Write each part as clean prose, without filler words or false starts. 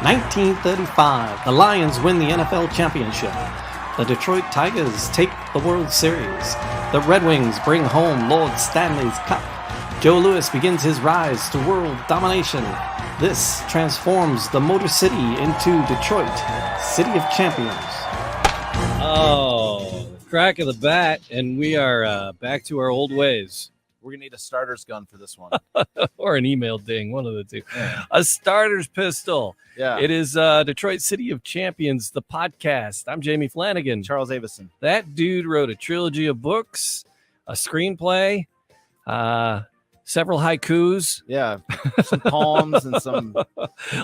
1935, the Lions win the NFL championship. The Detroit Tigers take the World Series. The Red Wings bring home Lord Stanley's Cup. Joe Louis begins his rise to world domination. This transforms the Motor City into Detroit, City of Champions. Oh, crack of the bat, and we are back to our old ways. We're going to need a starter's gun for this one. Or an email ding, one of the two. Yeah. A starter's pistol. Yeah. It is Detroit City of Champions, the podcast. I'm Jamie Flanagan. Charles Avison. That dude wrote a trilogy of books, a screenplay, several haikus. Yeah. Some poems and some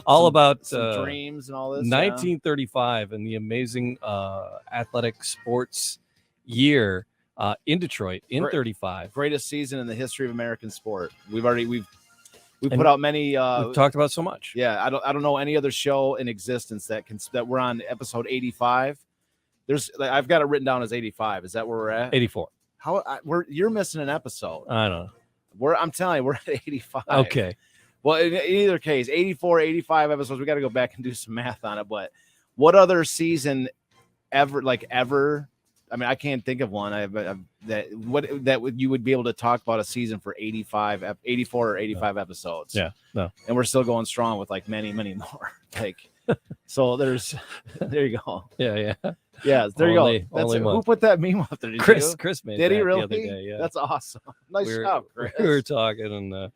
about some dreams and all this. 1935 and the amazing athletic sports year in Detroit in 35. Greatest season in the history of American sport. We've put out many. We've talked about so much. Yeah, I don't know any other show in existence that we're on episode 85. I've got it written down as 85. Is that where we're at? 84. You're missing an episode. I don't know. I'm telling you, we're at 85. Okay. Well, in either case, 84, 85 episodes. We got to go back and do some math on it. But what season ever? I mean, I can't think of one. That you would be able to talk about a season for 84 or 85 episodes. Yeah, no. And we're still going strong with many, many more. So there you go. Yeah. Yeah, there you go. Who put that meme up there? Chris made Did that he really? the other day, yeah. That's awesome. Nice job, Chris. We were talking, and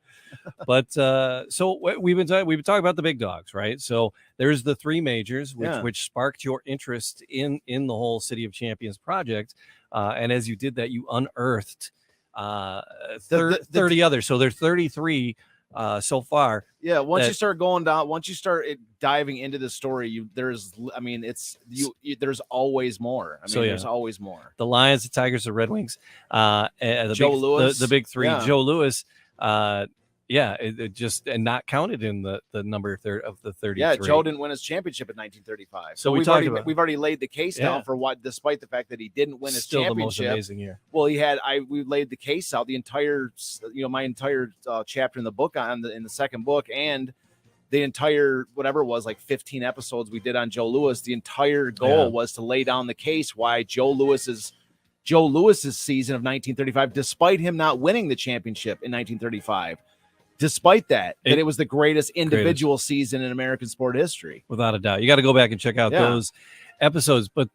but so we've been talking about the big dogs, right? So there's the three majors, which sparked your interest in the whole City of Champions project, and as you did that, you unearthed 30 others. So there's 33 so far. Yeah, once you start diving into the story, there's always more. There's always more. The Lions, the Tigers, the Red Wings, Joe Louis, the big three. Yeah. Joe Louis, it just and not counted in the number of the 33. Yeah, Joe didn't win his championship in 1935. So we've already laid the case down for what, despite the fact that he didn't win his championship. Still the most amazing year. Well, we laid the case out, the entire, my entire chapter in the book in the second book, and the entire whatever it was, 15 episodes we did on Joe Louis. The entire goal was to lay down the case why Joe Louis's season of 1935, despite him not winning the championship in 1935. Despite that, it was the greatest individual season in American sport history, without a doubt. You got to go back and check out those episodes. But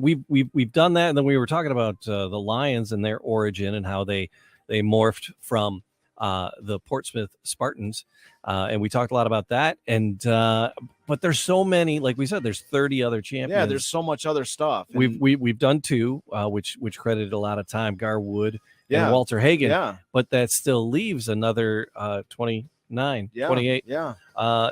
we've done that, and then we were talking about the Lions and their origin and how they morphed from the Portsmouth Spartans, and we talked a lot about that. And but there's so many, like we said, there's 30 other champions. Yeah, there's so much other stuff. And we've done two, which credited a lot of time. Garwood. And Walter Hagen, but that still leaves another 29, 28.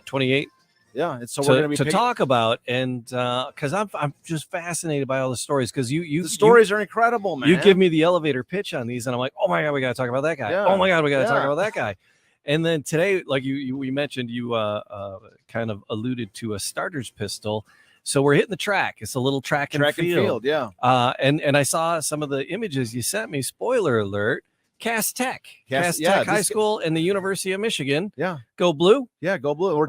28. Yeah, and so we're going to talk about, and because I'm just fascinated by all the stories, because the stories are incredible, man. You give me the elevator pitch on these, and I'm like, oh my god, we got to talk about that guy. Yeah. Oh my god, we got to talk about that guy. And then today, like we mentioned, you kind of alluded to a starter's pistol. So we're hitting the track. It's a little track and field. Yeah. And I saw some of the images you sent me. Spoiler alert. Cass Tech High School and the University of Michigan. Yeah. Go Blue. Yeah, go Blue. We're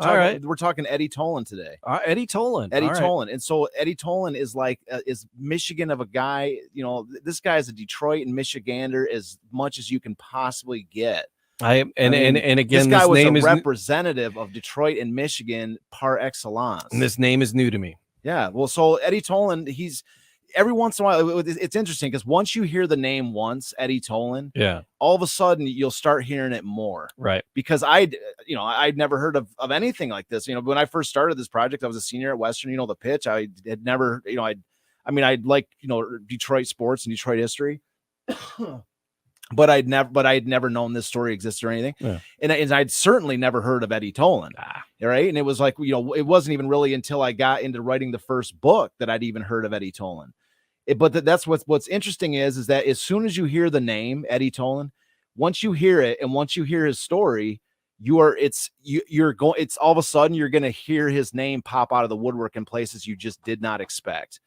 talking Eddie Tolan today. Eddie Tolan. Tolan. And so Eddie Tolan is is Michigan of a guy, this guy is a Detroit and Michigander as much as you can possibly get. And again, this guy was a representative of Detroit and Michigan par excellence. And this name is new to me. Yeah, well, so Eddie Tolan, he's every once in a while. It's interesting because once you hear the name Eddie Tolan, all of a sudden you'll start hearing it more, right? Because I'd never heard of anything like this. When I first started this project, I was a senior at Western. The pitch, I had never, I'd like Detroit sports and Detroit history. But I'd never known this story existed or anything. Yeah. And I'd certainly never heard of Eddie Tolan. Right. And it was it wasn't even really until I got into writing the first book that I'd even heard of Eddie Tolan. But that's what's interesting is that as soon as you hear the name Eddie Tolan, once you hear it and once you hear his story, it's all of a sudden you're going to hear his name pop out of the woodwork in places you just did not expect.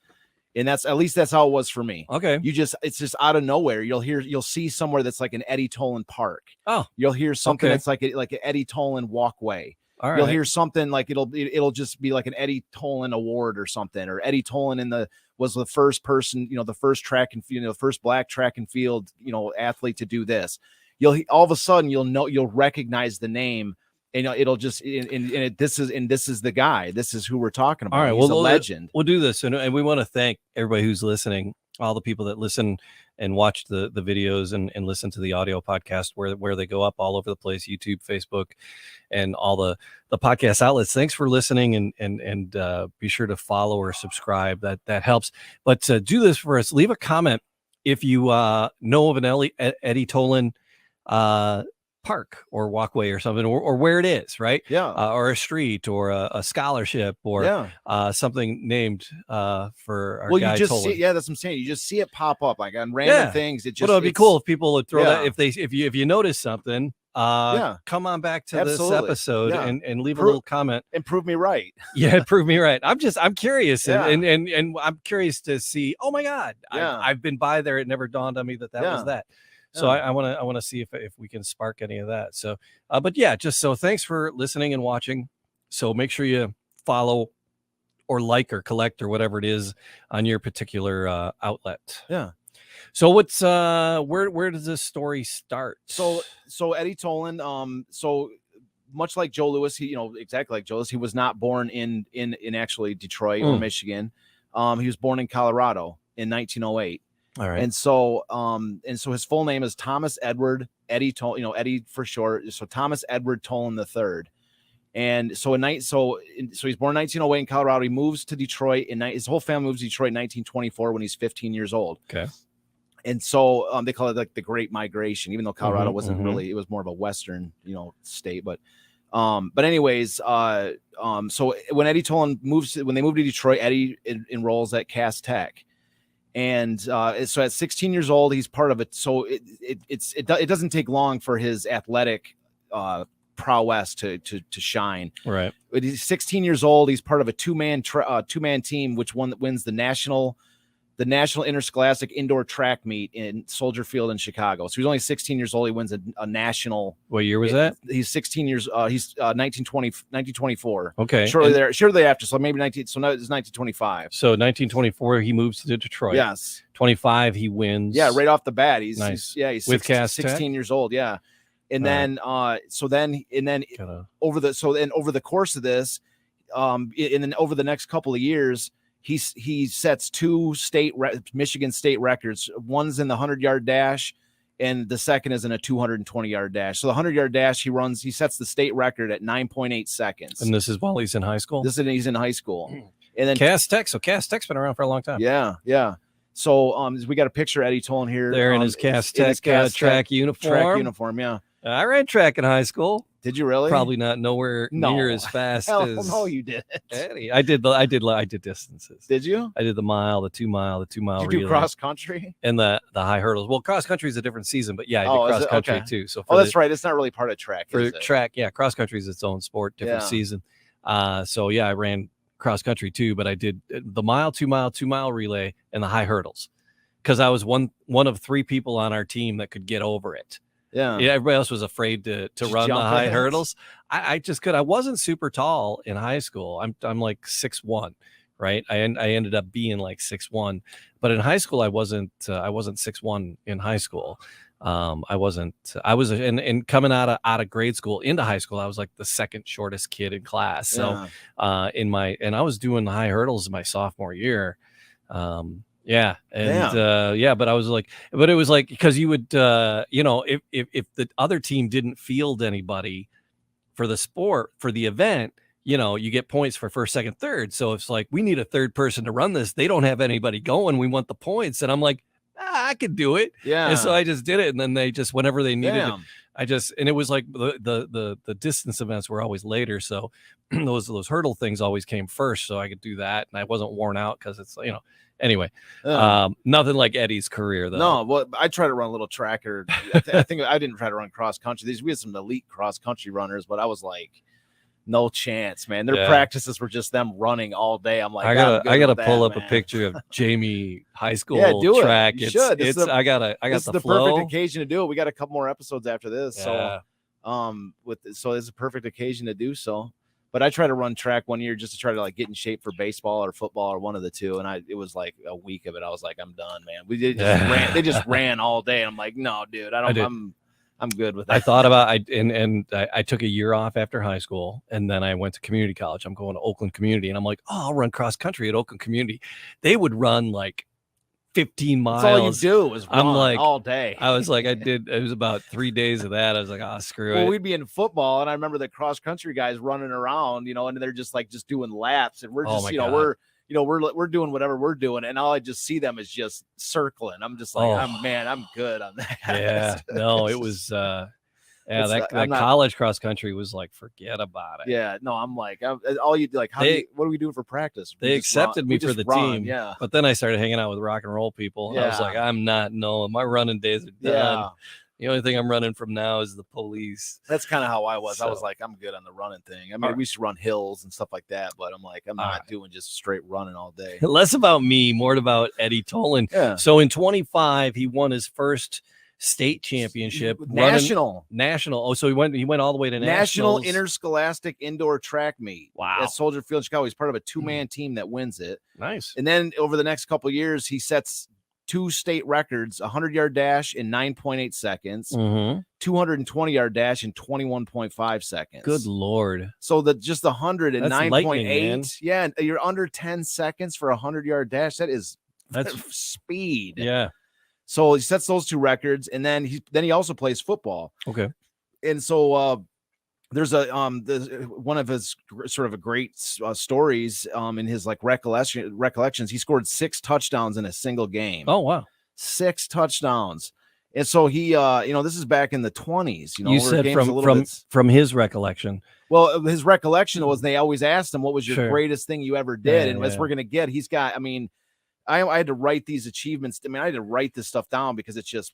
And that's how it was for me. Okay. It's just out of nowhere. You'll see somewhere that's like an Eddie Tolan park. Oh, you'll hear something that's like an Eddie Tolan walkway. All right. You'll hear something like it'll just be like an Eddie Tolan award or something, or Eddie Tolan was the first person, the first track and field, the first black track and field, athlete to do this. You'll all of a sudden you'll recognize the name, and it'll just this is the guy. This is who we're talking about. All right, He's a legend. We'll do this, and we want to thank everybody who's listening, all the people that listen and watch the videos and listen to the audio podcast where they go up all over the place, YouTube, Facebook, and all the podcast outlets. Thanks for listening, and be sure to follow or subscribe. That helps. But do this for us. Leave a comment if you know of an Eddie Tolan park or walkway or something, or where it is, right? Yeah. Or a street or a scholarship or something named for our guy Tolan. See, that's what I'm saying. You just see it pop up like on random things. It would be cool if people would throw that if you notice something. Come on back to this episode and leave a little comment and prove me right. Prove me right. I'm curious and I'm curious to see. Oh my God, I've been by there. It never dawned on me that was that. So I want to see if we can spark any of that. So, but just so thanks for listening and watching. So make sure you follow or like or collect or whatever it is on your particular outlet. Yeah. So what's where does this story start? So Eddie Tolan, so much like Joe Louis, he exactly like Joe Louis, he was not born in actually Detroit or Michigan. He was born in Colorado in 1908. All right. And so his full name is Thomas Edward Eddie Tolan, Eddie for short. So Thomas Edward Tolan III. And so he's born in 1908 in Colorado. He moves to Detroit his whole family moves to Detroit in 1924 when he's 15 years old. Okay. And so they call it like the Great Migration, even though Colorado wasn't really, it was more of a Western, state. But anyways, so when Eddie Tolan when they moved to Detroit, Eddie enrolls at Cass Tech. And so at 16 years old, he's part of it. So it doesn't take long for his athletic prowess to shine. Right. But he's 16 years old. He's part of a two-man team, which wins the national interscholastic indoor track meet in Soldier Field in Chicago. So he's only 16 years old. He wins a national. What year was that? He's 16 years. He's 1924. Okay. Shortly after. So maybe 19. So now it's 1925. So 1924, he moves to Detroit. Yes. 25, he wins. Yeah, right off the bat. He's nice. He's with 16 years old. Yeah. And then over the course of this, and then over the next couple of years, he sets two Michigan state records. One's in the 100-yard dash, and the second is in a 220-yard dash. So the 100-yard dash, he sets the state record at 9.8 seconds. And this is while he's in high school. He's in high school. And then Cass Tech. So Cass Tech's been around for a long time. Yeah, yeah. So we got a picture of Eddie Tolan here there in his Cass Tech track uniform. Track uniform, yeah. I ran track in high school. Did you really? Probably not nowhere near as fast as. No, you didn't. Eddie. I did distances. Did you? I did the mile, the 2 mile, the 2 mile. Did you do cross country? And the high hurdles. Well, cross country is a different season, but I did cross country too. So that's right. It's not really part of track. For track, cross country is its own sport, different season. So I ran cross country too, but I did the mile, 2 mile, 2 mile relay, and the high hurdles because I was one of 3 people on our team that could get over it. Yeah. Everybody else was afraid to run the high hurdles. I just could. I wasn't super tall in high school. I'm like 6'1", right? I ended up being like 6'1", but in high school I wasn't 6'1" in high school. I was coming out of grade school into high school, I was like the second shortest kid in class. So I was doing the high hurdles in my sophomore year. But I was like, but it was like, because you would, if the other team didn't field anybody for the sport, for the event, you get points for first, second, third. So it's like, we need a third person to run this. They don't have anybody going. We want the points. And I'm like, I could do it. Yeah. And so I just did it. And then they just, whenever they needed it, and it was like the distance events were always later. So those hurdle things always came first. So I could do that. And I wasn't worn out because it's, anyway, nothing like Eddie's career though. No, well, I tried to run a little track, or I think I didn't try to run cross country. We had some elite cross country runners, but I was like, no chance, man. Their practices were just them running all day. I'm like, I gotta pull up a picture of Jamie high school track. You should. I got the flow. Perfect occasion to do it. We got a couple more episodes after this. So So it's a perfect occasion to do so. But I tried to run track one year just to try to like get in shape for baseball or football or one of the two. And it was like a week of it. I was like, I'm done, man. They just ran all day. I'm like, no, dude, I'm good with that. I thought about I took a year off after high school, and then I went to community college. I'm going to Oakland Community, and I'm like, oh, I'll run cross country at Oakland Community. They would run like 15 miles. That's all you do is run I'm like, all day. I was like, it was about 3 days of that. I was like, screw it. Well, we'd be in football, and I remember the cross country guys running around, and they're just doing laps, and we're just, we're doing whatever we're doing, and all I just see them is just circling. I'm just like, I'm good on that. Yeah, no, it was that college cross country was like, forget about it. Yeah, no, I'm like, all you like, what are we doing for practice? They accepted me for the team, yeah. But then I started hanging out with rock and roll people. Yeah. I was like, my running days are done. Yeah. The only thing I'm running from now is the police. That's kind of how I was. So, I was like, I'm good on the running thing. I mean, we used to run hills and stuff like that, but I'm like, I'm not doing just straight running all day. Less about me, more about Eddie Tolan. Yeah. So in 25, he won his first state championship, national. Oh, so he went all the way to national interscholastic indoor track meet. Wow. At Soldier Field, Chicago. He's part of a 2-man team that wins it. Nice. And then over the next couple of years, he sets 2 state records: 100-yard dash in 9.8 seconds, 220-yard dash in 21.5 seconds. Good Lord. So just the 100 and 9.8. Yeah, you're under 10 seconds for a 100-yard dash. That's speed. Yeah. So he sets those 2 records, and then he also plays football. Okay. And so there's one of his sort of a great stories in his like recollections. He scored 6 touchdowns in a single game. Oh wow, 6 touchdowns. And so he this is back in the 20s. You said from his recollection. Well, his recollection was they always asked him, what was your greatest thing you ever did? Yeah, and as we're gonna get, he's got. I mean, I had to write these achievements. I mean, I had to write this stuff down because it's just,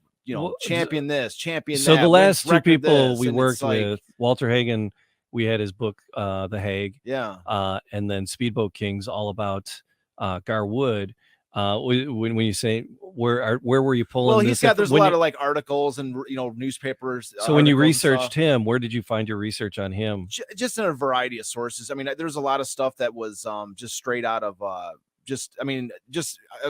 champion this, champion so that. So the last 2 people we and worked with, Walter Hagen, we had his book, The Hague. Yeah. And then Speedboat Kings, all about Garwood. When you say where were you pulling? Well, there's a lot of like articles and newspapers. So when you researched him, where did you find your research on him? Just in a variety of sources. I mean, there's a lot of stuff that was just straight out of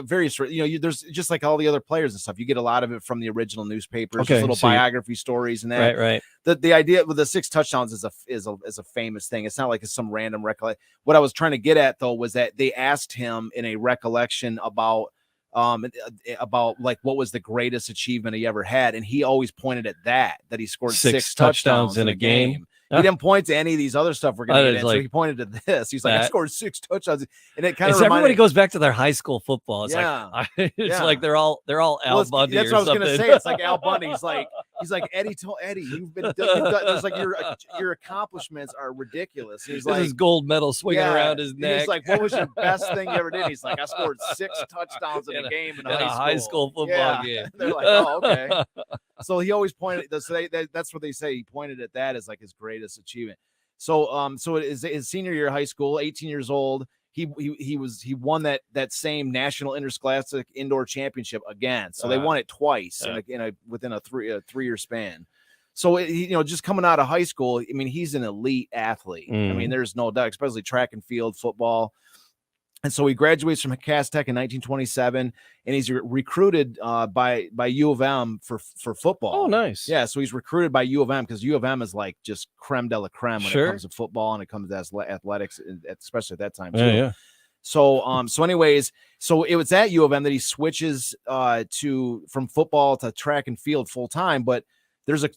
various, there's just like all the other players and stuff. You get a lot of it from the original newspapers, just little biography stories and that. Right. The idea with the 6 touchdowns is a famous thing. It's not like it's some random recollection. What I was trying to get at though was that they asked him in a recollection about like what was the greatest achievement he ever had, and he always pointed at that he scored 6 touchdowns in a game. He didn't point to any of these other stuff we're going to get into. So he pointed to this. He's like, I scored 6 touchdowns. And it kind of everybody goes back to their high school football. It's like they're all Al Bundy. That's what I was going to say. It's like Al Bundy. He's like Eddie, you've been it's like your accomplishments are ridiculous. He's like his gold medal swinging around his neck. He's like, what was your best thing you ever did? He's like, I scored 6 touchdowns in a game in a high school football game. They're like, oh, okay. So he always pointed. So that's what they say. He pointed at that as like his greatest achievement. So his senior year of high school, 18 years old, he won that same national interscholastic indoor championship again. So they won it twice within a 3-year span. So just coming out of high school, I mean, he's an elite athlete. I mean, there's no doubt, especially track and field, football. And so he graduates from Cass Tech in 1927, and he's recruited by U of M for football. Oh, nice. Yeah, so he's recruited by U of M because U of M is like just creme de la creme when it comes to football and it comes to athletics, especially at that time too. Yeah. So anyways, it was at U of M that he switches from football to track and field full time, but there's a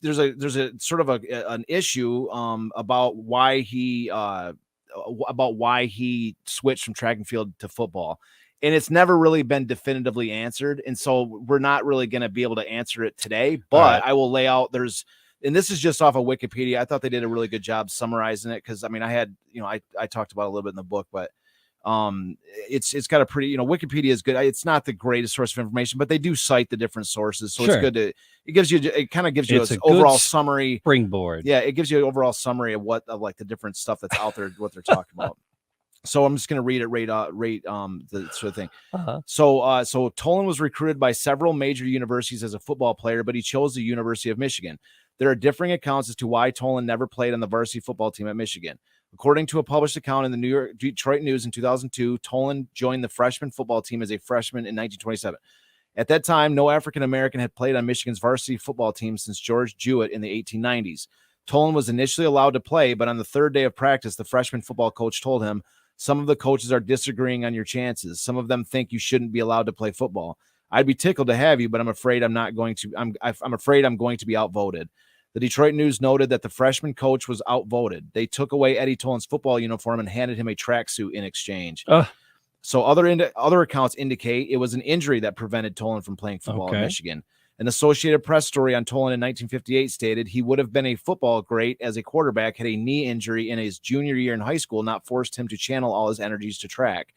sort of an issue about why he switched from track and field to football. And it's never really been definitively answered. And so we're not really going to be able to answer it today, but I will lay out and this is just off of Wikipedia. I thought they did a really good job summarizing it. Cause I mean, I talked about it a little bit in the book, but it's got a pretty, Wikipedia is good. It's not the greatest source of information, but they do cite the different sources. So it's good it kind of gives you an overall summary springboard. Yeah. It gives you an overall summary of like the different stuff that's out there, what they're talking about. So I'm just going to read it, rate the sort of thing. So Tolan was recruited by several major universities as a football player, but he chose the University of Michigan. There are differing accounts as to why Tolan never played on the varsity football team at Michigan. According to a published account in the Detroit News in 2002, Tolan joined the freshman football team as a freshman in 1927. At that time, no African-American had played on Michigan's varsity football team since George Jewett in the 1890s. Tolan was initially allowed to play, but on the third day of practice, the freshman football coach told him, "Some of the coaches are disagreeing on your chances. Some of them think you shouldn't be allowed to play football. I'd be tickled to have you, but I'm afraid I'm going to be outvoted." The Detroit News noted that the freshman coach was outvoted. They took away Eddie Tolan's football uniform and handed him a tracksuit in exchange. So other accounts indicate it was an injury that prevented Tolan from playing football in Michigan. An Associated Press story on Tolan in 1958 stated he would have been a football great as a quarterback had a knee injury in his junior year in high school not forced him to channel all his energies to track.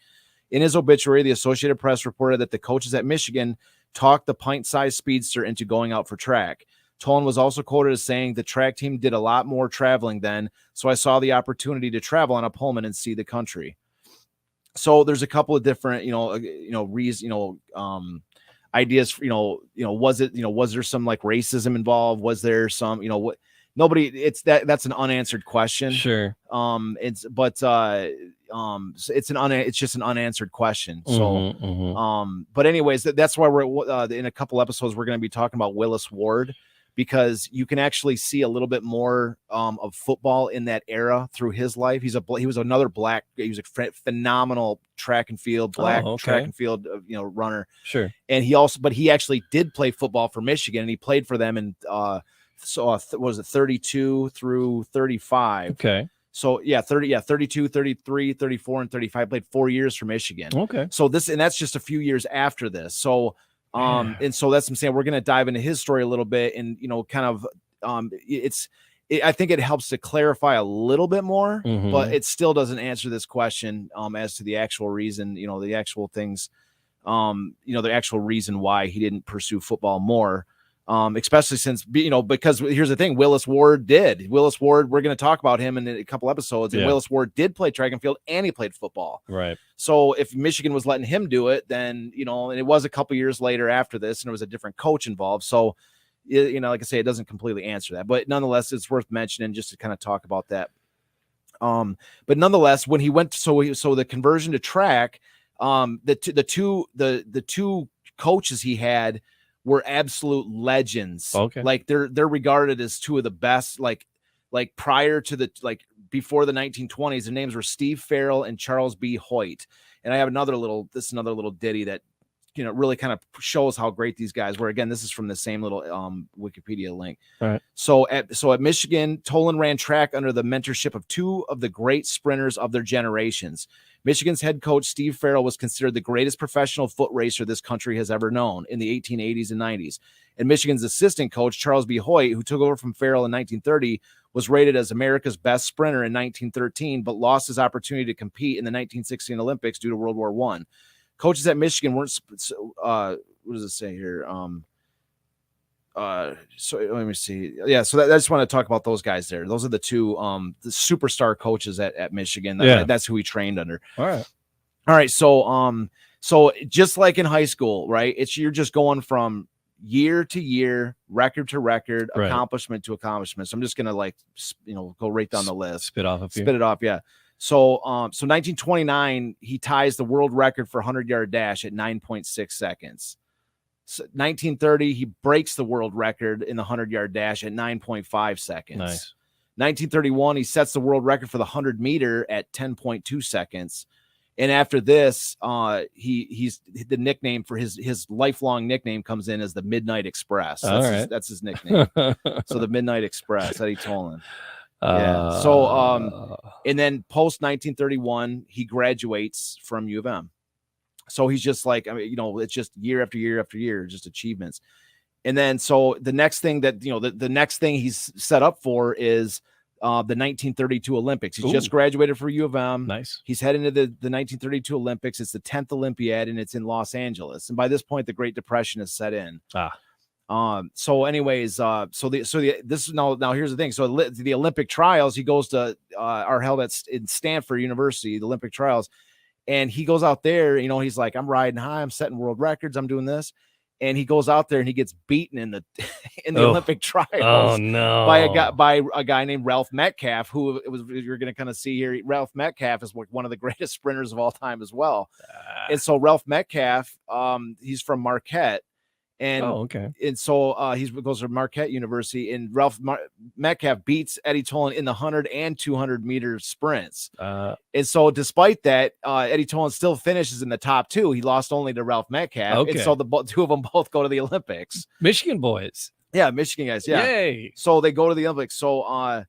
In his obituary, the Associated Press reported that the coaches at Michigan talked the pint-sized speedster into going out for track. Tolan was also quoted as saying, "The track team did a lot more traveling then, so I saw the opportunity to travel on a Pullman and see the country." So there's a couple of different, reasons, ideas, was there some like racism involved? Was there some, that's an unanswered question. Sure. It's just an unanswered question. So, but anyways, that's why we're in a couple episodes, we're going to be talking about Willis Ward, because you can actually see a little bit more of football in that era through his life. He was a phenomenal track and field track and field runner. Sure. And he actually did play football for Michigan, and he played for them in was it 32 through 35. Okay. So 32, 33, 34, and 35. Played 4 years for Michigan. Okay. So that's just a few years after this. So and so that's what I'm saying. We're going to dive into his story a little bit, and I think it helps to clarify a little bit more, but it still doesn't answer this question as to the actual reason, the actual things, the actual reason why he didn't pursue football more. Especially since, because here's the thing, Willis Ward, we're going to talk about him in a couple episodes, and Willis Ward did play track and field and he played football. Right. So if Michigan was letting him do it, then, and it was a couple years later after this, and it was a different coach involved. So, like I say, it doesn't completely answer that, but nonetheless, it's worth mentioning just to kind of talk about that. But nonetheless, when he went, so the conversion to track, the two coaches he had were absolute legends. Okay. Like they're regarded as two of the best, like prior to before the 1920s, their names were Steve Farrell and Charles B. Hoyt. And I have another little ditty that, really kind of shows how great these guys were. Again, this is from the same little Wikipedia link. All right. So at Michigan, Tolan ran track under the mentorship of two of the great sprinters of their generations. Michigan's head coach, Steve Farrell, was considered the greatest professional foot racer this country has ever known in the 1880s and 90s. And Michigan's assistant coach, Charles B. Hoyt, who took over from Farrell in 1930, was rated as America's best sprinter in 1913, but lost his opportunity to compete in the 1916 Olympics due to World War I. Coaches at Michigan weren't, what does it say here? So let me see. Yeah, so I just want to talk about those guys there. Those are the two the superstar coaches at Michigan. That's who he trained under. All right. So just like in high school, right? You're just going from year to year, record to record, accomplishment to accomplishment. So I'm just gonna go right down the list. Spit it off. Yeah. So 1929, he ties the world record for 100-yard dash at 9.6 seconds. So 1930, he breaks the world record in the 100-yard dash at 9.5 seconds. Nice. 1931, he sets the world record for the 100-meter at 10.2 seconds. And after this, he's the nickname for his lifelong nickname comes in as the Midnight Express. That's his nickname. So the Midnight Express, Eddie Tolan. Yeah. So and then post 1931, he graduates from U of M. So he's just it's just year after year after year, just achievements. And then so the next thing that the next thing he's set up for is the 1932 Olympics. He's just graduated for U of M. Nice. He's heading to the 1932 Olympics. It's the 10th Olympiad, and it's in Los Angeles. And by this point, the Great Depression has set in. So anyways, this is now here's the thing. So the Olympic trials, he goes to are held in Stanford University, the Olympic trials, and he goes out there, he's like, I'm riding high, I'm setting world records, I'm doing this. and he goes out there and he gets beaten in the Olympic trials. Oh no! By a guy named Ralph Metcalf, who you're going to kind of see here. Ralph Metcalf is one of the greatest sprinters of all time as well. And so Ralph Metcalf, he's from Marquette. And and so he goes to Marquette University, and Ralph Metcalf beats Eddie Tolan in the 100 and 200 meter sprints. And so despite that, Eddie Tolan still finishes in the top 2. He lost only to Ralph Metcalf. And so the two of them both go to the Olympics. Michigan boys. Yeah, Michigan guys. Yeah. Yay. So they go to the Olympics. So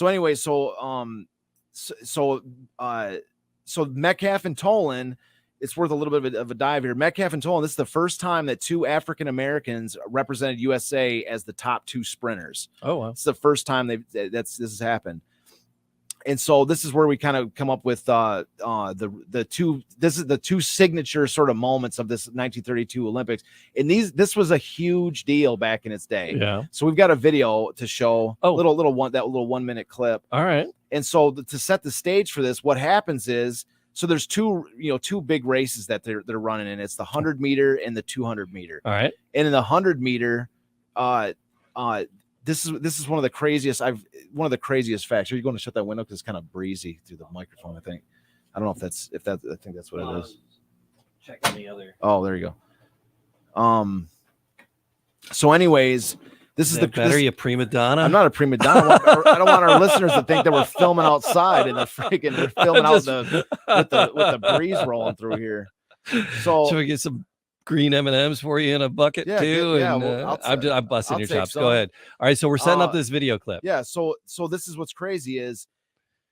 anyway, so Metcalf and Tolan, it's worth a little bit of a dive here. Metcalf and Tolan, this is the first time that 2 African Americans represented USA as the top 2 sprinters. Oh, wow. It's the first time this has happened. And so this is where we kind of come up with the two signature sort of moments of this 1932 Olympics. And this was a huge deal back in its day. Yeah. So we've got a video to show that little 1 minute clip. All right. And so to set the stage for this, what happens is, so there's two big races that they're running in. It's the 100 meter and the 200 meter. All right. And in the 100 meter, this is one of the craziest facts. Are you going to shut that window because it's kind of breezy through the microphone? I think. I don't know I think that's what it is. Checking the other. Oh, there you go. So, anyways, this is Are you a prima donna? I'm not a prima donna. I don't want our listeners to think that we're filming outside and we're filming out with the breeze rolling through here. So should we get some green M&Ms for you in a bucket too? I'm busting your chops. Go ahead. All right, so we're setting up this video clip. Yeah. So this is what's crazy is,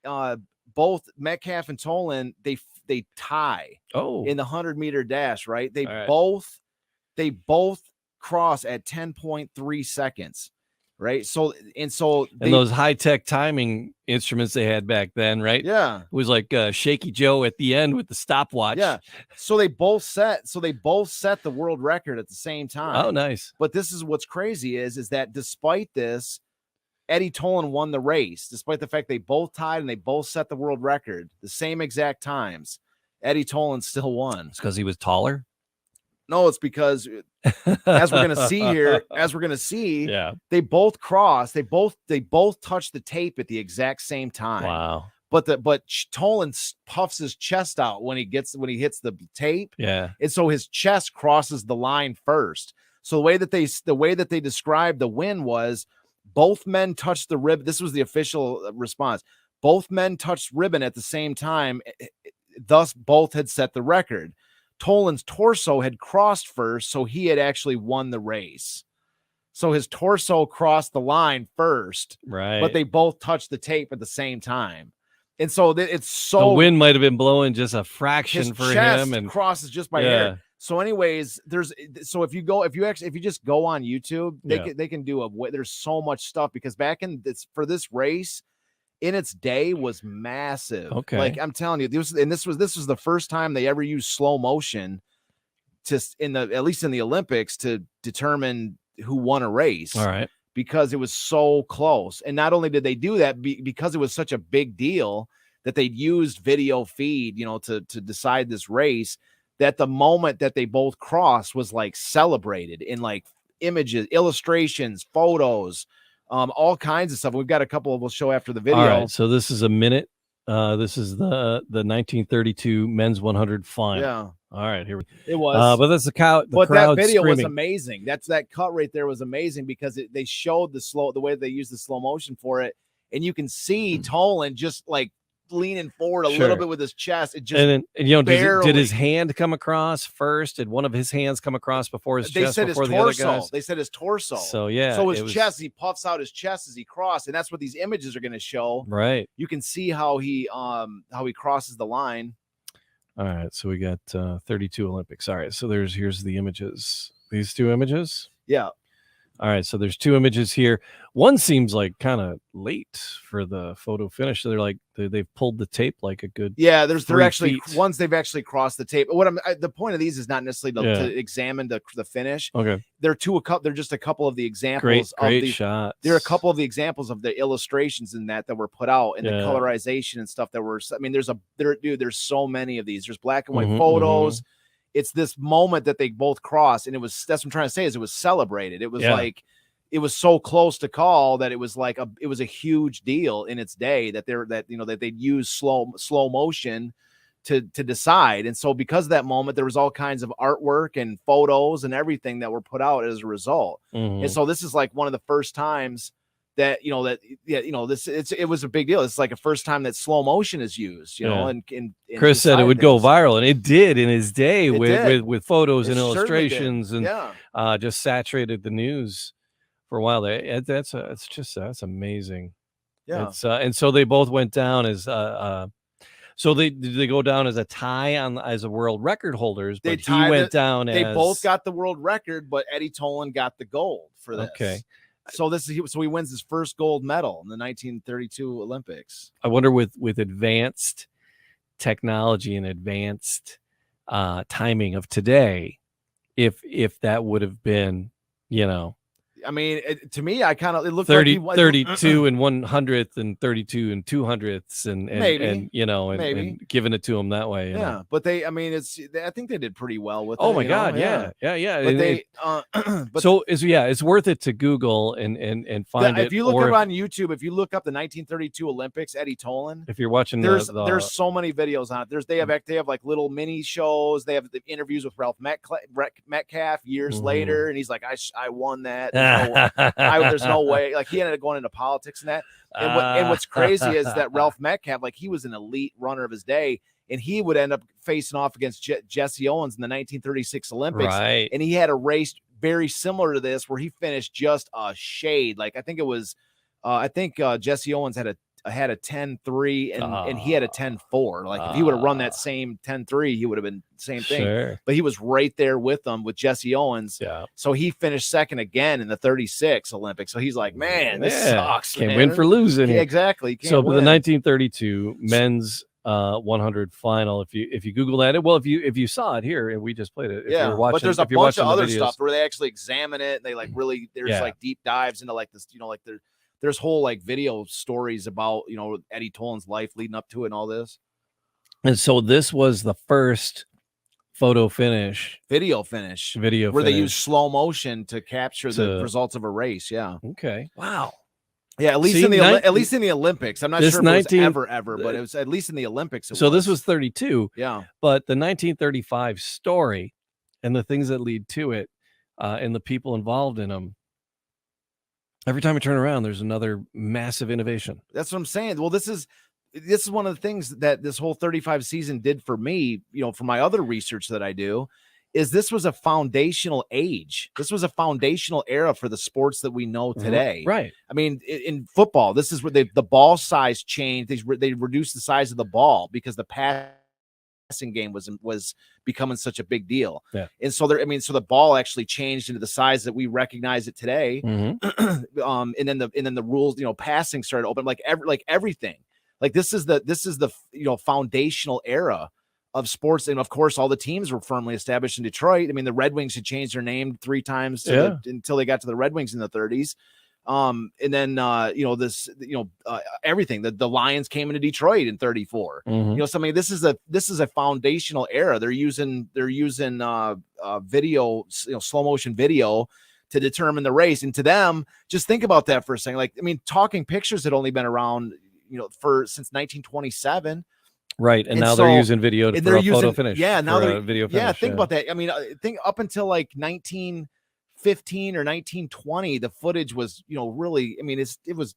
both Metcalf and Tolan they tie in the 100 meter dash. Right. They both cross at 10.3 seconds. Right. So those high-tech timing instruments they had back then, right? Yeah. It was like Shaky Joe at the end with the stopwatch. Yeah. So they both set the world record at the same time. Oh, nice. But this is what's crazy is that despite this, Eddie Tolan won the race, despite the fact they both tied and they both set the world record the same exact times. Eddie Tolan still won. It's because he was taller. No, it's because as we're gonna see, they both cross. They both touch the tape at the exact same time. Wow. But Tolan puffs his chest out when he hits the tape. Yeah. And so his chest crosses the line first. So the way that they described the win was both men touched the ribbon. This was the official response. Both men touched ribbon at the same time. Thus, both had set the record. Tolan's torso had crossed first, so he had actually won the race. So his torso crossed the line first, right? But they both touched the tape at the same time, and so it's so the wind might have been blowing just a fraction for him, and crosses just by hair. So, anyways, if you just go on YouTube, they can do there's so much stuff because back in for this race. In its day was massive. Okay. Like I'm telling you, this was the first time they ever used slow motion at least in the Olympics to determine who won a race. All right. Because it was so close. And not only did they do that because it was such a big deal that they'd used video feed, to decide this race, that the moment that they both crossed was like celebrated in like images, illustrations, photos, all kinds of stuff. We've got a couple we'll show after the video. All right, so this is a minute. This is the 1932 men's 100 final. Yeah. All right, here we go. It was. But that's the crowd. But that video screaming. Was amazing. That cut right there was amazing because they showed the way they used the slow motion for it, and you can see Tolan just like leaning forward a little bit with his chest. It just did his hand come across first? Did one of his hands come across before his chest? Said his torso. The other guys? They said his torso. So yeah. So his chest, he puffs out his chest as he crossed, and that's what these images are going to show. Right. You can see how he crosses the line. All right. So we got 32 Olympics. All right. So here's the images. These two images. Yeah. All right, so there's two images here. One seems like kind of late for the photo finish. So they're like they've pulled the tape like a good they're actually ones they've actually crossed the tape. What the point of these is not necessarily to examine the finish. Okay, they're just a couple of the examples. Great shots. There are a couple of the examples of the illustrations in that were put out and the colorization and stuff that were. I mean, there's so many of these. There's black and white photos. it's this moment that they both crossed, and that's what I'm trying to say is it was celebrated. It was like it was so close to call that it was like it was a huge deal in its day that that they'd use slow motion to decide. And so because of that moment, there was all kinds of artwork and photos and everything that were put out as a result. And so this is like one of the first times that it was a big deal. It's like a first time that slow motion is used, and Chris said it would go viral, and it did in his day with photos and illustrations and just saturated the news for a while. That's amazing. Yeah. And so they both went down as so did they go down as a tie as a world record holders, but he went down they as both got the world record, but Eddie Tolan got the gold for this. Okay. So he wins his first gold medal in the 1932 Olympics. I wonder with advanced technology and advanced timing of today, if that would have been, I mean, to me, it looked 30, like 32 and 100th and 32 and 200ths and maybe, and giving it to him that way. But I think they did pretty well with it. Oh my God. Yeah. But it's worth it to Google and find it. If you look up on YouTube, if you look up the 1932 Olympics, Eddie Tolan, if you're watching, there's so many videos on it. They have like little mini shows. They have the interviews with Ralph Metcalf years later. And he's like, I won that. There's no way. Like he ended up going into politics and that. And what's crazy is that Ralph Metcalf, like he was an elite runner of his day, and he would end up facing off against Jesse Owens in the 1936 Olympics. Right. And he had a race very similar to this where he finished just a shade. Like I think it was, Jesse Owens had a 10-3 and he had a 10-4. Like if he would have run that same 10-3, he would have been the same thing. Sure. But he was right there with them with Jesse Owens. Yeah. So he finished second again in the 36 Olympics. So he's like, man, this sucks. Can't win for losing. Yeah, exactly. So the 1932 men's 100 final. If you Google that, well, if you saw it here and we just played it, if you're watching, but there's a bunch of other videos, stuff where they actually examine it. And they like really like deep dives into like this, like there's whole like video stories about, Eddie Tolan's life leading up to it and all this. And so this was the first video finish where they use slow motion to capture the results of a race. Yeah. Okay. Wow. Yeah. At least in the Olympics. I'm not sure if it was ever, but it was at least in the Olympics. This was 32. Yeah. But the 1935 story and the things that lead to it and the people involved in them, every time I turn around, there's another massive innovation. That's what I'm saying. Well, this is one of the things that this whole 35 season did for me, for my other research that I do, is this was a foundational age. This was a foundational era for the sports that we know today. Right. I mean, in football, this is where the ball size changed. They reduced the size of the ball because the passing game was becoming such a big deal. Yeah. And so the ball actually changed into the size that we recognize it today. And then the rules, passing started open, like everything. Like this is the foundational era of sports. And of course, all the teams were firmly established in Detroit. I mean, the Red Wings had changed their name 3 times until they got to the Red Wings in the 30s. And then everything, the Lions came into Detroit in 34. So I mean, this is a foundational era. They're using video, slow motion video to determine the race. And to them, just think about that for a second. Like, I mean, talking pictures had only been around, since 1927. Right. And now they're using video for a photo finish. Yeah. Now they're video finish. Yeah. Think about that. I mean, think up until like 1915 or 1920, the footage was, really, I mean,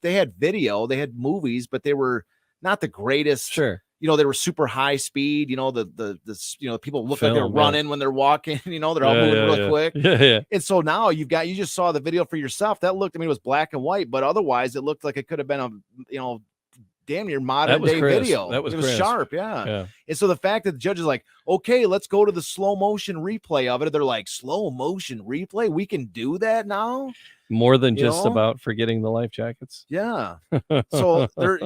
they had video, they had movies, but they were not the greatest. Sure. They were super high speed, the people look like they're running when they're walking, they're all moving really quick. Yeah. And so now you just saw the video for yourself. That looked, I mean, it was black and white, but otherwise it looked like it could have been a, damn near modern day video. It was sharp. Yeah. And so the fact that the judge is like, okay, let's go to the slow motion replay of it. They're like, slow motion replay? We can do that now? More than just about forgetting the life jackets. Yeah. So but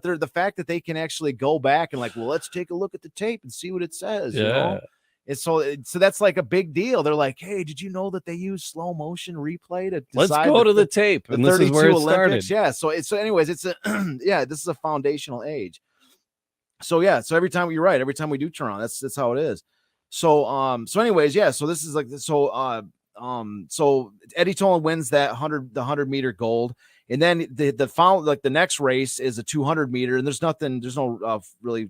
the fact that they can actually go back and like, well, let's take a look at the tape and see what it says. And so that's like a big deal. They're like, hey, did you know that they use slow motion replay to decide? Let's go to the tape. And this is where it Olympics started. Yeah. So anyways, it's this is a foundational age. So every time you're right, every time we do turn on, that's how it is. So anyways, yeah. So this is like so Eddie Tolan wins that 100-meter gold, and then the next race is a 200-meter, and there's no really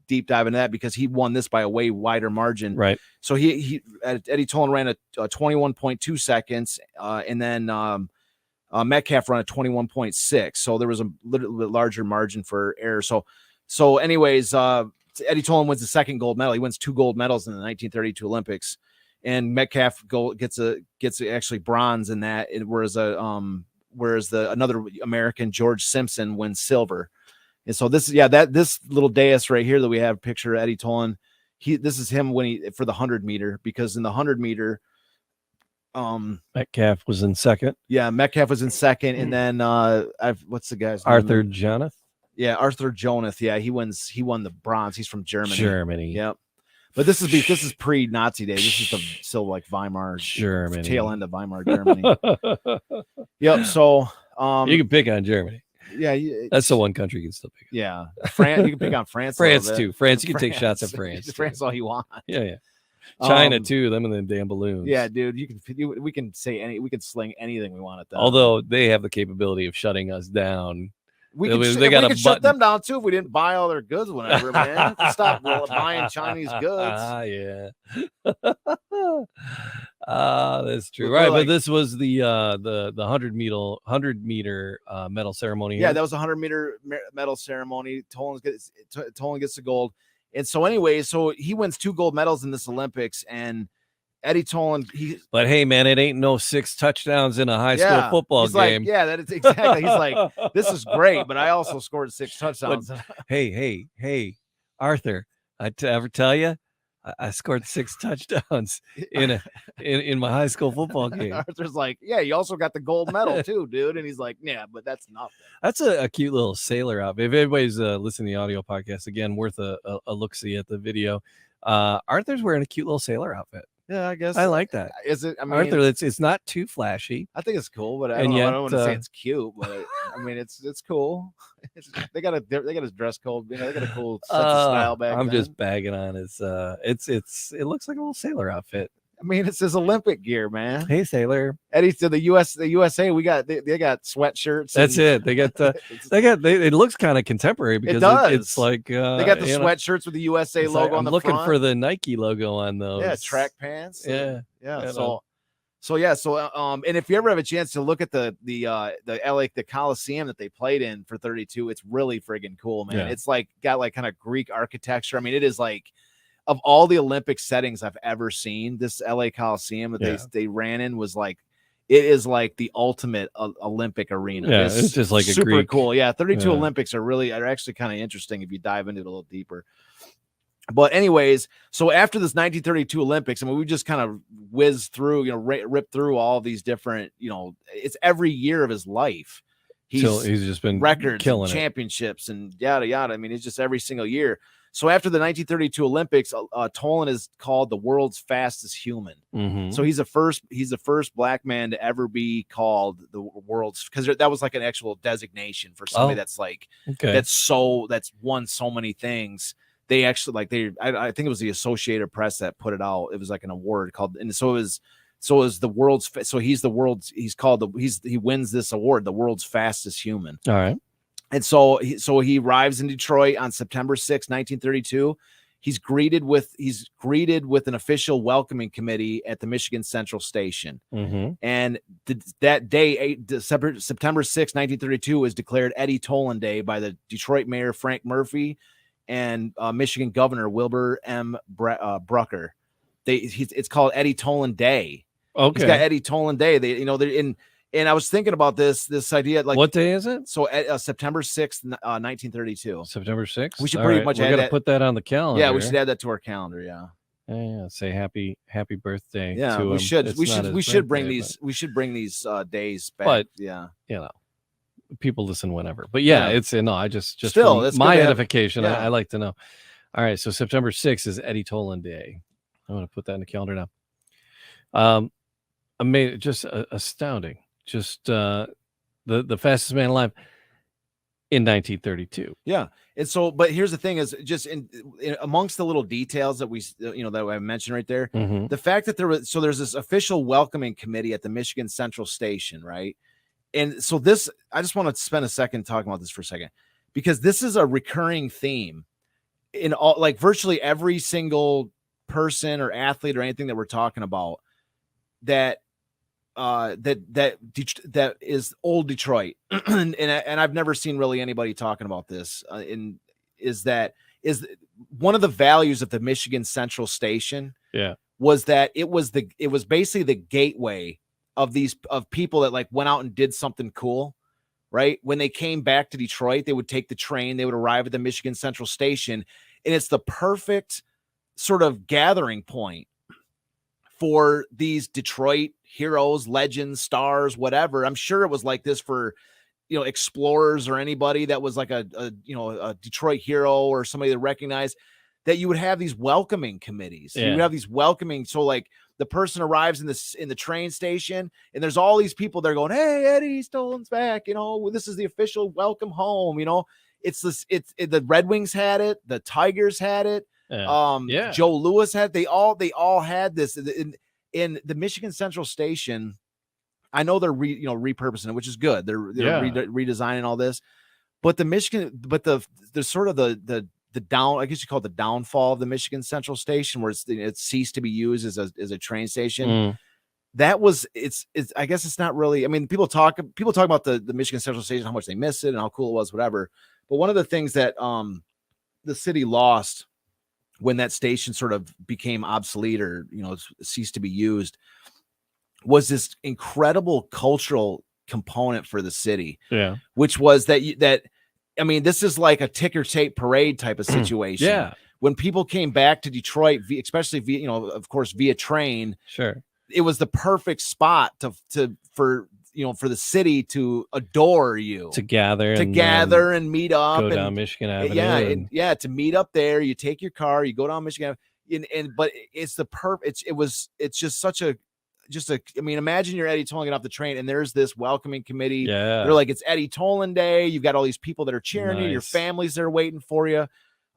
deep dive into that because he won this by a way wider margin. Right. So Eddie Tolan ran a 21.2 seconds, and then Metcalf ran a 21.6. So there was a little bit larger margin for error. So anyways, Eddie Tolan wins the second gold medal. He wins 2 gold medals in the 1932 Olympics, and Metcalf gets actually bronze in that. Whereas another American, George Simpson, wins silver. And so this little dais right here that we have picture of Eddie Tolan. This is him for the 100-meter, because in the 100-meter, Metcalf was in second. Yeah, Metcalf was in second, and then what's the guy's name? Arthur Jonath. Yeah, Arthur Jonath. Yeah, he won the bronze. He's from Germany. Germany. Yep. But this is pre-Nazi days. This is still like Weimar, Germany, tail end of Weimar, Germany. Yep. So you can pick on Germany. Yeah, that's the one country you can still pick on. Yeah, France. You can pick on France. France too. France. You can take shots at France. France all you want. Yeah. China too. Them and the damn balloons. Yeah, dude. We can sling anything we want at them. Although they have the capability of shutting us down. We could shut them down too if we didn't buy all their goods whenever, man. Stop buying Chinese goods. Yeah. That's true. Right, but this was the 100-meter medal ceremony. Yeah, that was a 100-meter medal ceremony. Tolan gets the gold. And so anyway, so he wins 2 gold medals in this Olympics, and Eddie Tolan. But hey, man, it ain't no 6 touchdowns in a high school football game. Like, yeah, that is exactly. He's like, this is great, but I also scored 6 touchdowns. But, hey, Arthur, I ever tell you, I scored 6 touchdowns in my high school football game. Arthur's like, yeah, you also got the gold medal too, dude. And he's like, yeah, but that's nothing. That's a cute little sailor outfit. If anybody's listening to the audio podcast, again, worth a look-see at the video. Arthur's wearing a cute little sailor outfit. Yeah, I guess I like that. Is it? I mean, Arthur, it's not too flashy. I think it's cool, but I don't want to say it's cute. But I mean, it's cool. They got a dress code. You know, they got a cool sense of style back I'm then. just bagging on his. It looks like a little sailor outfit. I mean, it's his Olympic gear, man. Hey, sailor. Eddie, to the USA, they got sweatshirts. That's it. They got it looks kind of contemporary because it's like they got the sweatshirts with the USA logo on the front. I'm looking for the Nike logo on those. Yeah, track pants. Yeah. So and if you ever have a chance to look at the LA Coliseum that they played in for 32, it's really friggin' cool, man. Yeah. It's like got like kind of Greek architecture. I mean, it is like, of all the Olympic settings I've ever seen, this LA Coliseum that they ran in was like, it is like the ultimate Olympic arena. Yeah, it's just like super a Greek. Cool. Yeah, 32 Olympics are actually kind of interesting if you dive into it a little deeper. But anyways, so after this 1932 Olympics, I mean, we just kind of whizzed through, ripped through all these different, it's every year of his life. He's just been records, killing championships, and yada yada. I mean, it's just every single year. So after the 1932 Olympics, Tolan is called the world's fastest human. Mm-hmm. So he's the first black man to ever be called the world's, because that was like an actual designation for somebody that's like that's won so many things. They actually I think it was the Associated Press that put it out. It was like an award called, and so it was the world's. So he's the world's. He wins this award, the world's fastest human. All right. And so he arrives in Detroit on September 6, 1932. He's greeted with an official welcoming committee at the Michigan Central Station. Mm-hmm. And that day, September 6, 1932, was declared Eddie Tolan Day by the Detroit Mayor Frank Murphy and Michigan Governor Wilbur M. Brucker. It's called Eddie Tolan Day. Okay, he's got Eddie Tolan Day. They're in. And I was thinking about this idea. Like, what day is it? So September 6th, 1932. September 6th? We should pretty much add that. Put that on the calendar. Yeah, we should add that to our calendar. Yeah. Yeah. Say happy birthday. Yeah, to we him. should. We should bring these days back. But yeah, people listen whenever. But it's I just still that's my edification. I like to know. All right, so September 6th is Eddie Tolan Day. I'm going to put that in the calendar now. Just astounding. Just the fastest man alive. in 1932. Yeah. And so, but here's the thing is just in amongst the little details that that I mentioned right there, the fact that there's this official welcoming committee at the Michigan Central Station, right? And so I just want to spend a second talking about this for a second, because this is a recurring theme in all, like virtually every single person or athlete or anything that we're talking about that is old Detroit. and I've never seen really anybody talking about this is one of the values of the Michigan Central Station was that it was basically the gateway of people that like went out and did something cool, right? When they came back to Detroit, they would take the train, they would arrive at the Michigan Central Station, and it's the perfect sort of gathering point for these Detroit heroes, legends, stars, whatever. I'm sure it was like this for, explorers or anybody that was like a Detroit hero or somebody that recognized, that you would have these welcoming committees. You would have these welcoming. So like the person arrives in the train station, and there's all these people that are going, "Hey, Eddie Tolan's back. This is the official welcome home." The Red Wings had it. The Tigers had it. Joe Louis had, they all had this in the Michigan Central Station. I know they're repurposing it, which is good. They're redesigning all this, but the sort of the down, I guess you call it the downfall of the Michigan Central Station, where it's ceased to be used as a train station. That was I guess it's not really, I mean, people talk about the Michigan Central Station, how much they miss it and how cool it was, whatever. But one of the things that the city lost when that station sort of became obsolete or ceased to be used was this incredible cultural component for the city, which was that I mean, this is like a ticker tape parade type of situation. When people came back to Detroit, especially via, of course, via train, it was the perfect spot for the city to adore you, to gather and meet up, go down Michigan Avenue. To meet up there. You take your car, you go down Michigan Avenue, but it's the it's just such a I mean, imagine you're Eddie Tolan getting off the train, and there's this welcoming committee. They're like, it's Eddie Tolan Day. You've got all these people that are cheering you. Your families there waiting for you.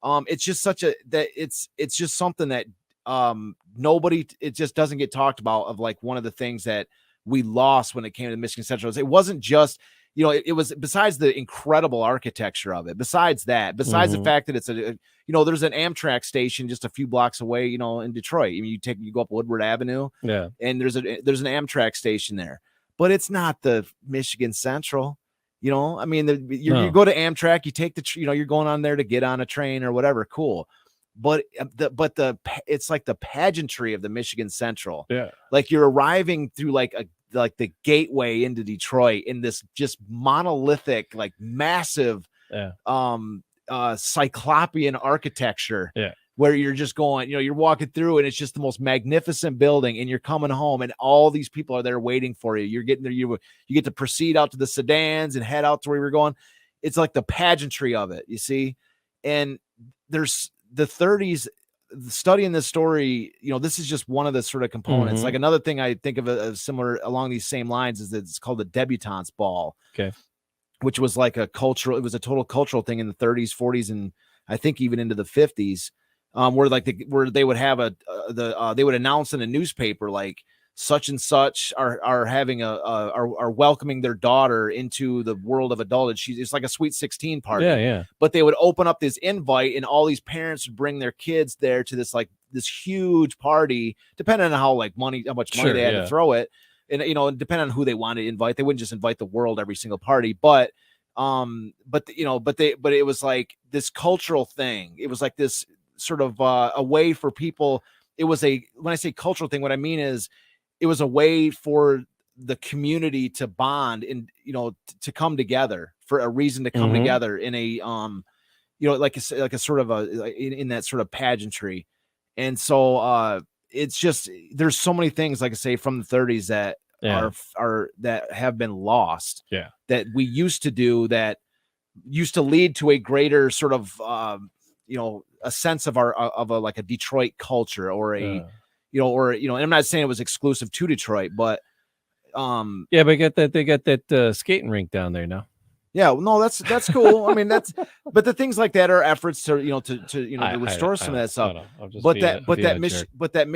It's just it's just something that it just doesn't get talked about, of like one of the things that we lost when it came to Michigan Central. It wasn't just, it was, besides the incredible architecture of it, besides the fact that it's there's an Amtrak station just a few blocks away, in Detroit. I mean, you go up Woodward Avenue, and there's an Amtrak station there, but it's not the Michigan Central. I mean, you go to Amtrak, you take you're going on there to get on a train or whatever. Cool. But it's like the pageantry of the Michigan Central. Like you're arriving through like the gateway into Detroit in this just monolithic, like massive, cyclopean architecture. Where you're just going, you're walking through, and it's just the most magnificent building, and you're coming home, and all these people are there waiting for you. You're getting there, you get to proceed out to the sedans and head out to where you're going. It's like the pageantry of it, you see. And there's the 30s, studying this story, this is just one of the sort of components. Like another thing I think of as similar along these same lines is that it's called the Debutante's Ball, which was like it was a total cultural thing in the 30s, 40s, and I think even into the 50s, where they would have they would announce in a newspaper, like, such and such are having are welcoming their daughter into the world of adulthood. It's like a Sweet 16 party. But they would open up this invite, and all these parents would bring their kids there to this huge party, depending on how much money they had to throw it, and depending on who they wanted to invite. They wouldn't just invite the world every single party, but it was like this cultural thing. It was like this sort of a way for people. It was when I say cultural thing, what I mean is, it was a way for the community to bond and, to come together, for a reason to come together in a, like a sort of in that sort of pageantry. And so it's just, there's so many things, like I say, from the 30s that are that have been lost, that we used to do, that used to lead to a greater sort of, a sense of a Detroit culture, or a, and I'm not saying it was exclusive to Detroit, but but they got that skating rink down there now. Yeah, no, that's cool. I mean, but the things like that are efforts to to restore some of that stuff. But that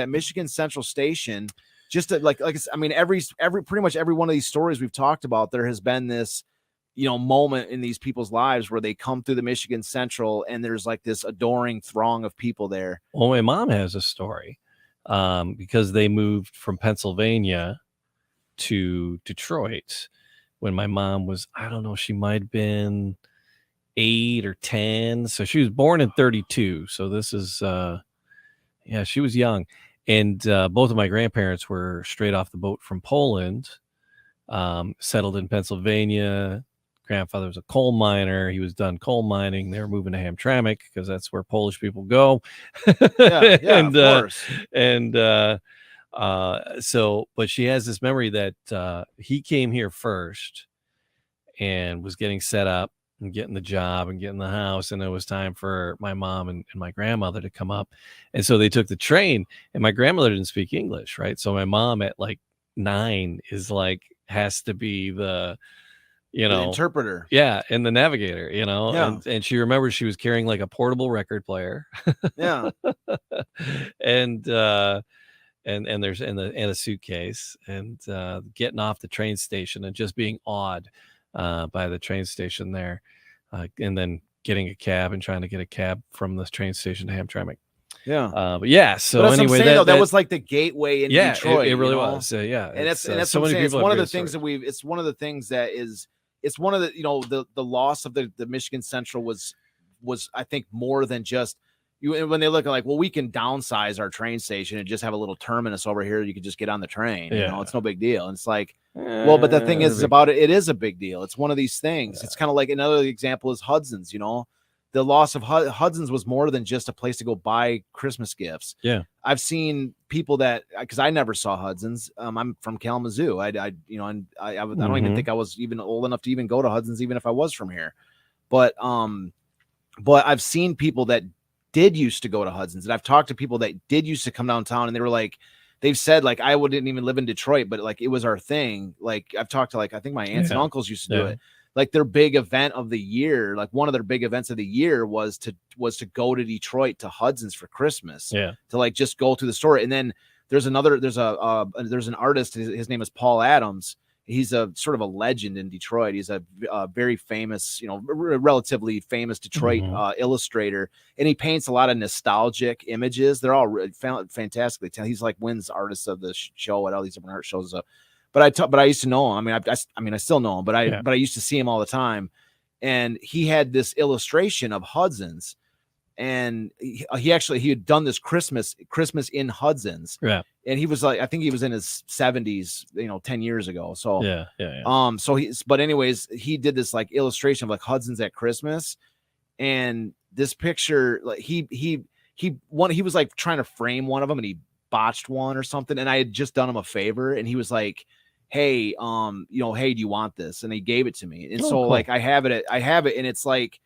Michigan Central Station, just to, like I mean, every pretty much every one of these stories we've talked about, there has been this moment in these people's lives where they come through the Michigan Central and there's like this adoring throng of people there. Well, my mom has a story because they moved from Pennsylvania to Detroit when my mom was, I don't know, she might have been 8 or 10. So she was born in 32. So this is, she was young. And both of my grandparents were straight off the boat from Poland, settled in Pennsylvania. Grandfather was a coal miner. He was done coal mining. They were moving to Hamtramck because that's where Polish people go. Yeah, and, of course. But she has this memory that he came here first and was getting set up and getting the job and getting the house, and it was time for my mom and my grandmother to come up, and so they took the train, and my grandmother didn't speak English, right? So my mom at like 9 is like has to be the interpreter, and the navigator, and she remembers she was carrying like a portable record player, and there's a suitcase, and getting off the train station and just being awed by the train station there, and then getting a cab and trying to get a cab from the train station to Hamtramck. So but anyway, that was like the gateway in Detroit. It really was. And that's so many people. It's one of the things it's one of the things that is. It's one of the the loss of the Michigan Central was I think more than just when they look at like, well, we can downsize our train station and just have a little terminus over here. You can just get on the train. It's no big deal. And it's like, well, but the thing is about it is a big deal. It's one of these things. It's kind of like another example is Hudson's. The loss of Hudson's was more than just a place to go buy Christmas gifts. Yeah. I've seen people because I never saw Hudson's. I'm from Kalamazoo. I don't even think I was even old enough to even go to Hudson's, even if I was from here. But I've seen people that did used to go to Hudson's, and I've talked to people that did used to come downtown, and they were like, they've said like, I wouldn't even live in Detroit, but like it was our thing. Like I've talked to I think my aunts and uncles used to do it. Like their big event of the year, like one of their big events of the year was to go to Detroit to Hudson's for Christmas. To like just go to the store. And then there's an artist. His name is Paul Adams. He's a sort of a legend in Detroit. He's a very famous, relatively famous Detroit illustrator, and he paints a lot of nostalgic images. They're all fantastically talented. He's like wins artist of the show at all these different art shows. But I used to know him. I mean, I still know him, but I used to see him all the time. And he had this illustration of Hudson's, and he had done this Christmas in Hudson's. Yeah. And he was like, I think he was in his 70s, 10 years ago. So but anyways, he did this like illustration of like Hudson's at Christmas, and this picture, like he was like trying to frame one of them, and he botched one or something. And I had just done him a favor, and he was like, hey, hey, do you want this? And he gave it to me. And cool. Like I have it, and it's like,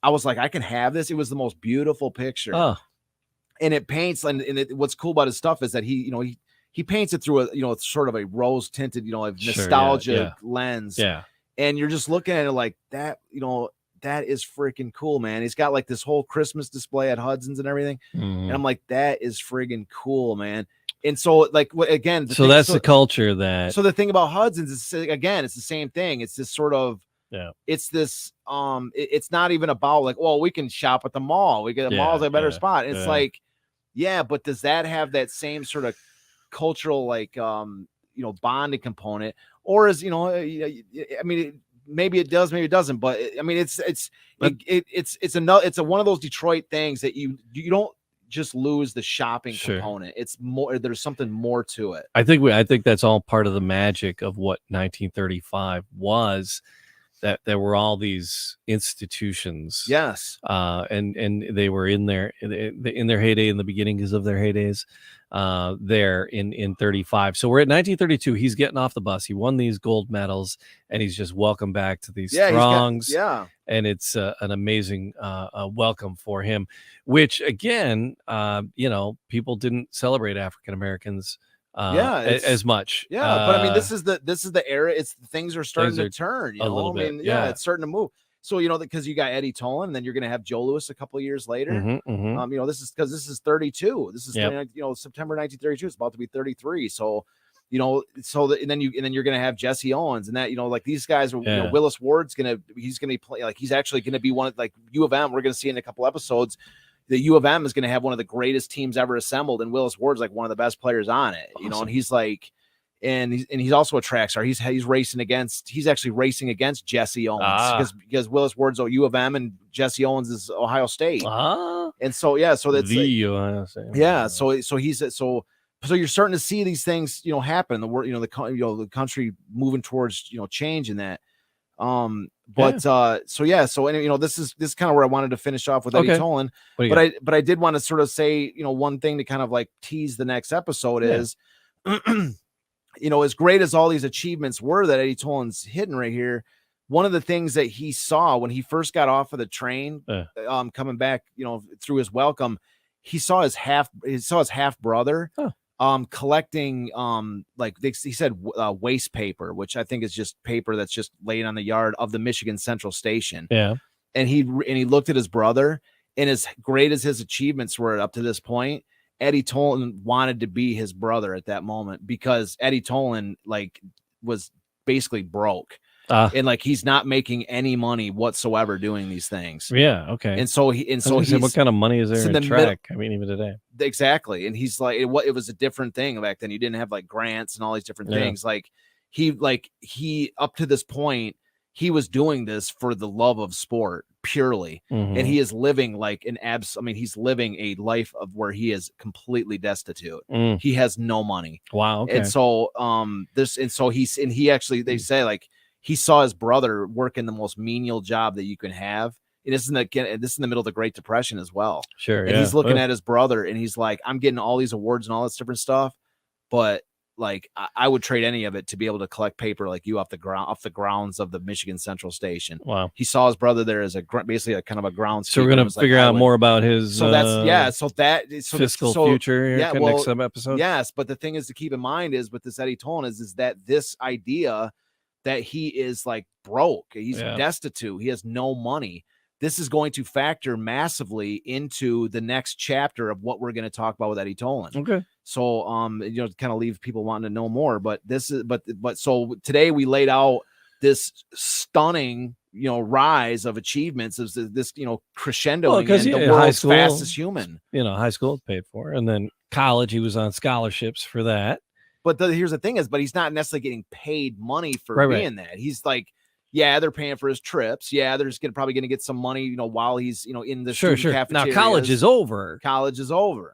I was like, I can have this. It was the most beautiful picture. And it paints, and what's cool about his stuff is that he paints it through a, sort of a rose tinted, nostalgia lens. Yeah. And you're just looking at it like that, that is freaking cool, man. He's got like this whole Christmas display at Hudson's and everything. And I'm like, that is friggin' cool, man. And so like, again, the culture that, so the thing about Hudson's is, again, it's the same thing. It's this sort of, it's this, it's not even about like, well, we can shop at the mall. We get the mall's a better spot. It's like, but does that have that same sort of cultural, like, bonding component, or is, I mean, maybe it does, maybe it doesn't, but I mean, it's one of those Detroit things that you don't just lose the shopping component. It's more, there's something more to it. I think that's all part of the magic of what 1935 was, that there were all these institutions. Yes. And they were in their heyday, in the beginnings of their heydays, there in 35. So we're at 1932. He's getting off the bus. He won these gold medals, and he's just welcomed back to these throngs. And it's an amazing welcome for him, which again, people didn't celebrate African Americans as much. But I mean, this is the era. It's things are starting to turn. You know, little bit. I mean, it's starting to move. So because you got Eddie Tolan, and then you're going to have Joe Louis a couple of years later. This is because this is 32. This is September 1932. It's about to be 33. So. And then you're going to have Jesse Owens and that, like these guys are, Willis Ward's he's going to play, like he's actually going to be one of, like U of M. We're going to see in a couple episodes, the U of M is going to have one of the greatest teams ever assembled. And Willis Ward's like one of the best players on it, awesome. And he's like, and he's also a track star. He's actually racing against Jesse Owens because Willis Ward's U of M and Jesse Owens is Ohio State. And so, so that's Ohio State. So you're starting to see these things, happen. The world, the country moving towards, change in that. This is kind of where I wanted to finish off with Eddie Tolan. But I did want to sort of say, one thing to kind of like tease the next episode is, as great as all these achievements were that Eddie Tolan's hitting right here, one of the things that he saw when he first got off of the train, coming back, through his welcome, he saw his half brother. Collecting he said waste paper, which I think is just paper that's just laying on the yard of the Michigan Central Station. And he looked at his brother, and as great as his achievements were up to this point, Eddie Tolan wanted to be his brother at that moment, because Eddie Tolan was basically broke. And he's not making any money whatsoever doing these things. And so what kind of money is there in track? I mean, even today. Exactly. And he's like, it was a different thing back then. You didn't have grants and all these different things. He up to this point, he was doing this for the love of sport purely. And he is living he's living a life of where he is completely destitute. He has no money. Wow. Okay. And so they say he saw his brother working the most menial job that you can have. And this is in the middle of the Great Depression as well. Sure. And he's looking at his brother, and he's like, I'm getting all these awards and all this different stuff, but I would trade any of it to be able to collect paper like you off the grounds of the Michigan Central Station. Wow. He saw his brother there as basically a kind of a ground. So we're going to figure out more about his fiscal future next episode. Yes. But the thing is to keep in mind is with this Eddie Tolan is that this idea that he is broke, he's destitute, he has no money. This is going to factor massively into the next chapter of what we're going to talk about with Eddie Tolan. Okay. So, kind of leave people wanting to know more, but so today we laid out this stunning, rise of achievements of this, crescendo. Because the world's fastest human, high school paid for, and then college, he was on scholarships for that. But here's the thing but he's not necessarily getting paid money for being that. He's they're paying for his trips. Yeah, they're just probably going to get some money, while he's, in the cafeterias. Now college is over.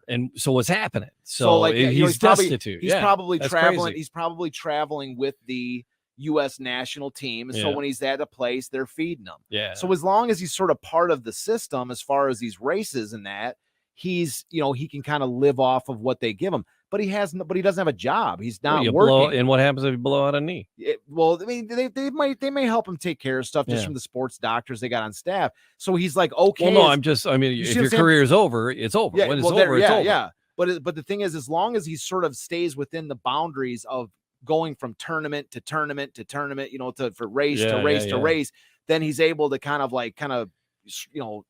And so what's happening? So he's destitute. He's probably traveling. Crazy. He's probably traveling with the U.S. national team. And so when he's at a place, they're feeding him. Yeah. So as long as he's sort of part of the system, as far as these races and that, he's, he can kind of live off of what they give him. But he doesn't have a job. He's not working. And what happens if you blow out a knee? They may help him take care of stuff just from the sports doctors they got on staff. So he's like, okay. Well, no, if your career is over, it's over. Yeah, when it's over, it's over. Yeah. But the thing is, as long as he sort of stays within the boundaries of going from tournament to tournament to tournament, for race to race, then he's able to kind of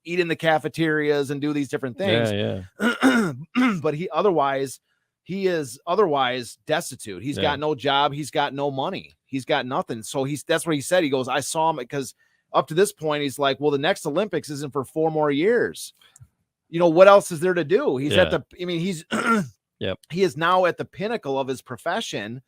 eat in the cafeterias and do these different things. Yeah. But he is otherwise destitute. He's got no job. He's got no money. He's got nothing. So that's what he said. He goes, I saw him because up to this point, he's like, well, the next Olympics isn't for 4 more years. What else is there to do? He's he is now at the pinnacle of his profession.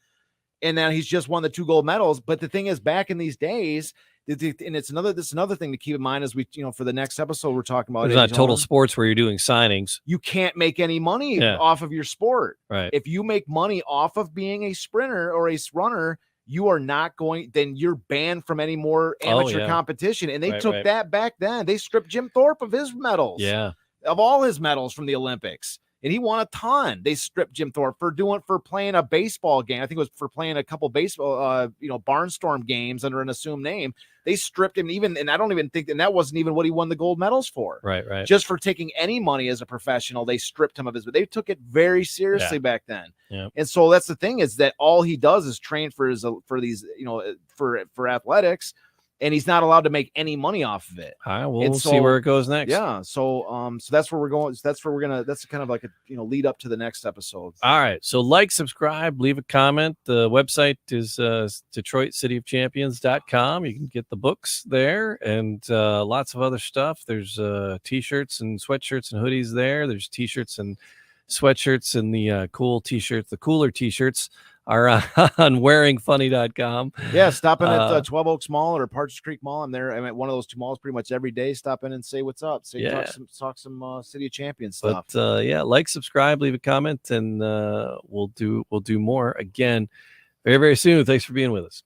And then he's just won the 2 gold medals. But the thing is, back in these days, and this is another thing to keep in mind as we, for the next episode, we're talking about. It's not total sports where you're doing signings. You can't make any money off of your sport. Right. If you make money off of being a sprinter or a runner, you are not going, then you're banned from any more amateur competition. And they took that back then. They stripped Jim Thorpe of his medals. Yeah. Of all his medals from the Olympics. and he won a ton. They stripped Jim Thorpe for playing a baseball game. I think it was for playing a couple baseball, barnstorm games under an assumed name. They stripped him and I don't even think that wasn't even what he won the gold medals for. Right. Just for taking any money as a professional, they stripped him of his. But they took it very seriously back then. Yeah. And so that's the thing is that all he does is train for these, for athletics. And he's not allowed to make any money off of it. We'll see where it goes next. Yeah. So that's where we're going. That's kind of like a, lead up to the next episode. All right. So like, subscribe, leave a comment. The website is DetroitCityOfChampions.com. You can get the books there and lots of other stuff. There's t-shirts and sweatshirts and hoodies there. There's t-shirts and sweatshirts and the cool t-shirts, the cooler t-shirts are on wearingfunny.com. Yeah, stop in at 12 Oaks Mall or Partridge Creek Mall. I'm there. I'm at one of those two malls pretty much every day. Stop in and say what's up. Talk some City of Champions stuff. But like, subscribe, leave a comment, and we'll do more again very, very soon. Thanks for being with us.